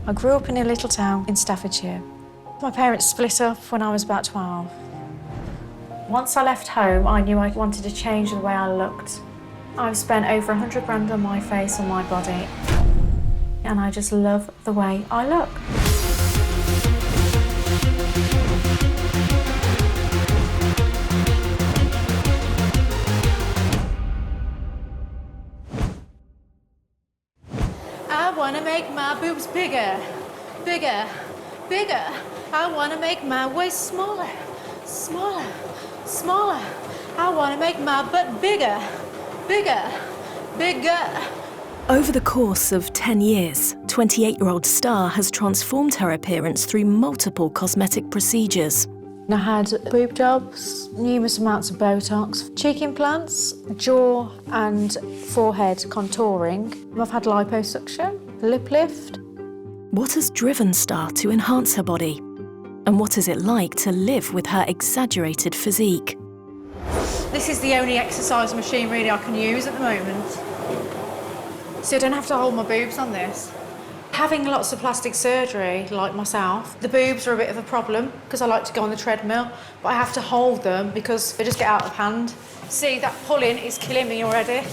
I grew up in a little town in Staffordshire. My parents split up when I was about 12. Once I left home, I knew I wanted to change the way I looked. I've spent over 100 grand on my face and my body, and I just love the way I look. I wanna make my boobs bigger, bigger, bigger. I wanna make my waist smaller, smaller, smaller. I wanna make my butt bigger, bigger, bigger. Over the course of 10 years, 28-year-old Star has transformed her appearance through multiple cosmetic procedures. I had boob jobs, numerous amounts of Botox, cheek implants, jaw and forehead contouring. I've had liposuction, lip lift. What has driven Star to enhance her body? And what is it like to live with her exaggerated physique? This is the only exercise machine really I can use at the moment. So I don't have to hold my boobs on this. Having lots of plastic surgery, like myself, the boobs are a bit of a problem because I like to go on the treadmill, but I have to hold them because they just get out of hand. See, that pulling is killing me already.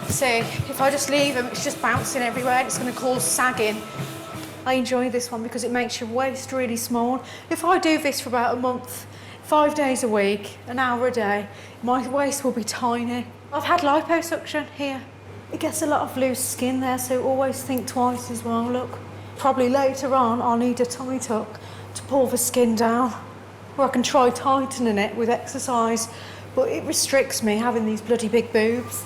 See, if I just leave them, it's just bouncing everywhere and it's going to cause sagging. I enjoy this one because it makes your waist really small. If I do this for about a month, 5 days a week, an hour a day, my waist will be tiny. I've had liposuction here. It gets a lot of loose skin there, so always think twice as well, look. Probably later on, I'll need a tummy tuck to pull the skin down, or I can try tightening it with exercise, but it restricts me having these bloody big boobs.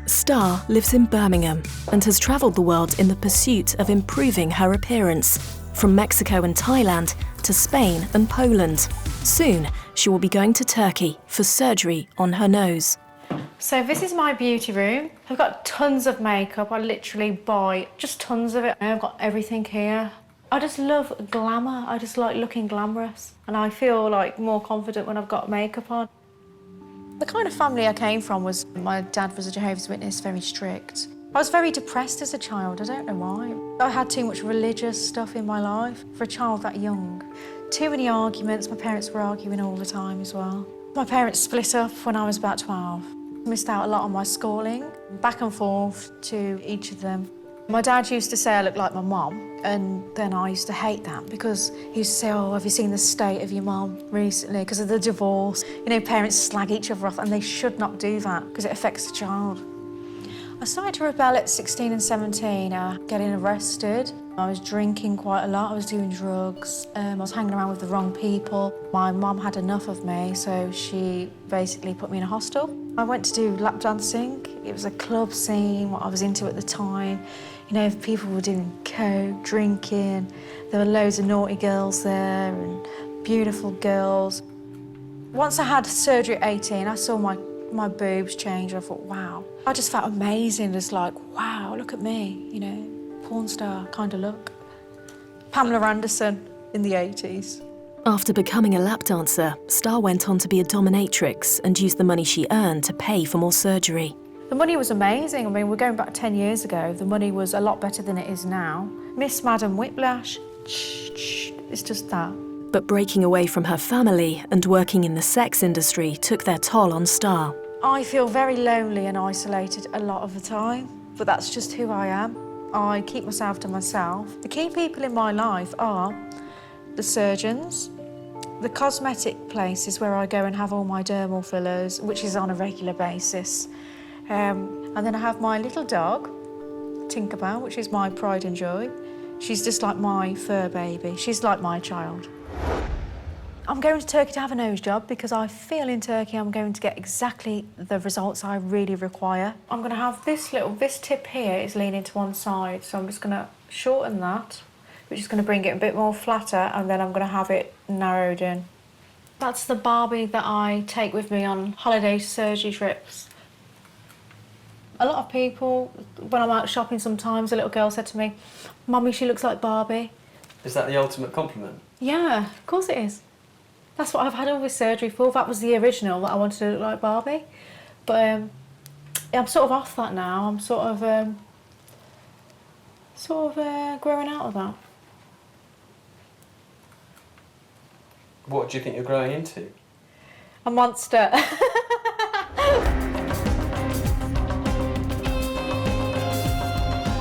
Star lives in Birmingham and has travelled the world in the pursuit of improving her appearance, from Mexico and Thailand to Spain and Poland. Soon, she will be going to Turkey for surgery on her nose. So this is my beauty room. I've got tons of makeup. I literally buy just tons of it. I've got everything here. I just love glamour. I just like looking glamorous. And I feel like more confident when I've got makeup on. The kind of family I came from was, my dad was a Jehovah's Witness, very strict. I was very depressed as a child, I don't know why. I had too much religious stuff in my life for a child that young. Too many arguments, my parents were arguing all the time as well. My parents split up when I was about 12. Missed out a lot on my schooling, back and forth to each of them. My dad used to say I looked like my mum, and then I used to hate that because he used to say, oh, have you seen the state of your mum recently because of the divorce? You know, parents slag each other off and they should not do that because it affects the child. I started to rebel at 16 and 17, getting arrested. I was drinking quite a lot, I was doing drugs, I was hanging around with the wrong people. My mum had enough of me, so she basically put me in a hostel. I went to do lap dancing. It was a club scene, what I was into at the time. You know, people were doing coke, drinking. There were loads of naughty girls there and beautiful girls. Once I had surgery at 18, I saw my boobs change. I thought, wow. I just felt amazing, just like, wow, look at me, you know, porn star kind of look. Pamela Anderson in the 80s. After becoming a lap dancer, Star went on to be a dominatrix and used the money she earned to pay for more surgery. The money was amazing. I mean, we're going back 10 years ago. The money was a lot better than it is now. Miss Madam Whiplash, it's just that. But breaking away from her family and working in the sex industry took their toll on Star. I feel very lonely and isolated a lot of the time, but that's just who I am. I keep myself to myself. The key people in my life are the surgeons, the cosmetic places where I go and have all my dermal fillers, which is on a regular basis. And then I have my little dog, Tinkerbell, which is my pride and joy. She's just like my fur baby. She's like my child. I'm going to Turkey to have a nose job because I feel in Turkey I'm going to get exactly the results I really require. I'm going to have this tip here is leaning to one side, so I'm just going to shorten that, which is going to bring it a bit more flatter, and then I'm going to have it narrowed in. That's the Barbie that I take with me on holiday surgery trips. A lot of people, when I'm out shopping sometimes, a little girl said to me, "Mummy, she looks like Barbie." Is that the ultimate compliment? Yeah, of course it is. That's what I've had all this surgery for. That was the original, that I wanted to look like Barbie. But I'm sort of off that now. I'm sort of growing out of that. What do you think you're growing into? A monster.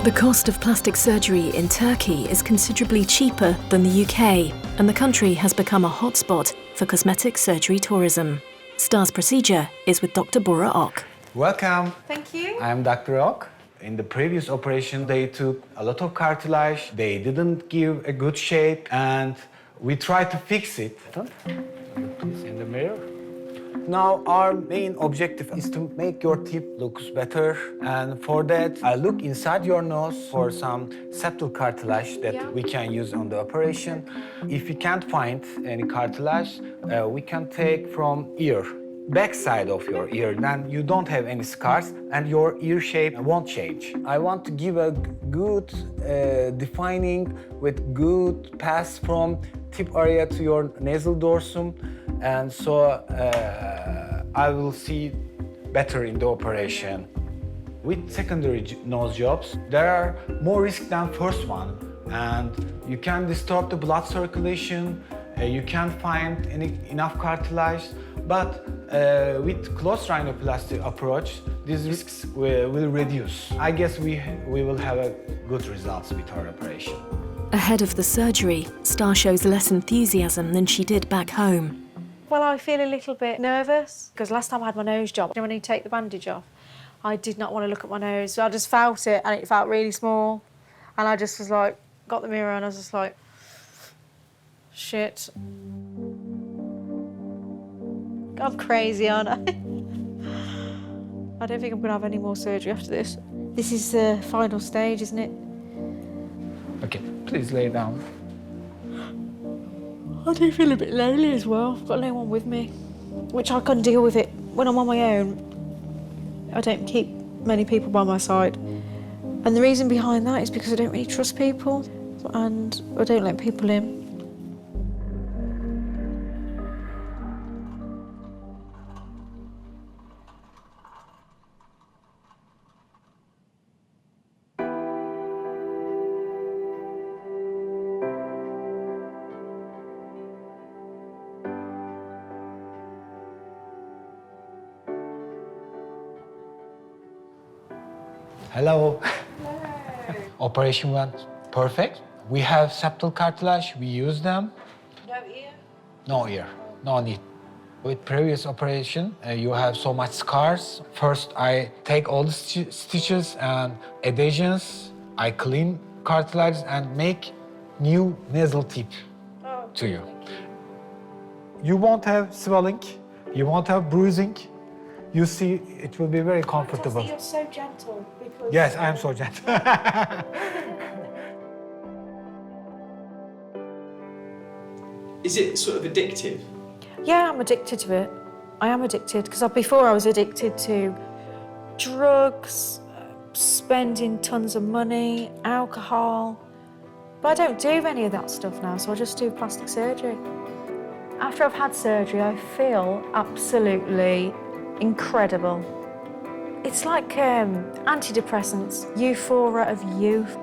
The cost of plastic surgery in Turkey is considerably cheaper than the UK, and the country has become a hotspot for cosmetic surgery tourism. Star's procedure is with Dr. Bora Ok. Welcome. Thank you. I'm Dr. Ok. In the previous operation, they took a lot of cartilage. They didn't give a good shape, and we tried to fix it. Please in the mirror. Now, our main objective is to make your teeth look better. And for that, I look inside your nose for some septal cartilage that we can use on the operation. If we can't find any cartilage, we can take from ear, back side of your ear. Then you don't have any scars and your ear shape won't change. I want to give a good defining with good pass from tip area to your nasal dorsum. And so I will see better in the operation. With secondary nose jobs, there are more risk than first one. And you can disturb the blood circulation, you can't find enough cartilage. But with closed rhinoplasty approach, these risks will reduce. I guess we will have a good results with our operation. Ahead of the surgery, Star shows less enthusiasm than she did back home. Well, I feel a little bit nervous because last time I had my nose job, when you take the bandage off, I did not want to look at my nose. So I just felt it and it felt really small. And I just was like, got the mirror and I was just like, shit. I'm crazy, aren't I? I don't think I'm going to have any more surgery after this. This is the final stage, isn't it? Okay, please lay down. I do feel a bit lonely as well. I've got no one with me, which I can deal with it when I'm on my own. I don't keep many people by my side. And the reason behind that is because I don't really trust people and I don't let people in. Hello. Hello. Operation went perfect. We have septal cartilage, we use them. No ear? No ear, no need. With previous operation, you have so much scars. First, I take all the stitches and adhesions. I clean cartilage and make new nasal tip to you. You won't have swelling, you won't have bruising. You see, it will be very comfortable. You're so gentle. Because Yes, I am so gentle. Is it sort of addictive? Yeah, I'm addicted to it. I am addicted because before I was addicted to drugs, spending tons of money, alcohol. But I don't do any of that stuff now, so I just do plastic surgery. After I've had surgery, I feel absolutely incredible. It's like antidepressants, euphoria of youth.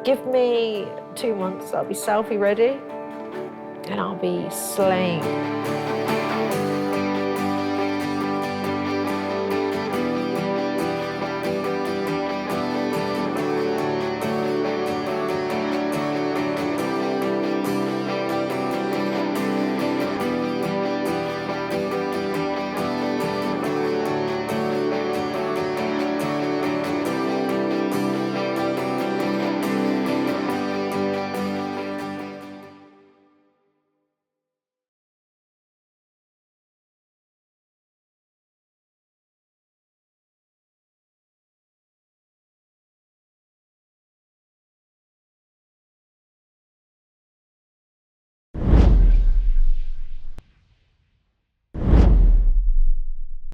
Give me 2 months, I'll be selfie ready and I'll be slaying.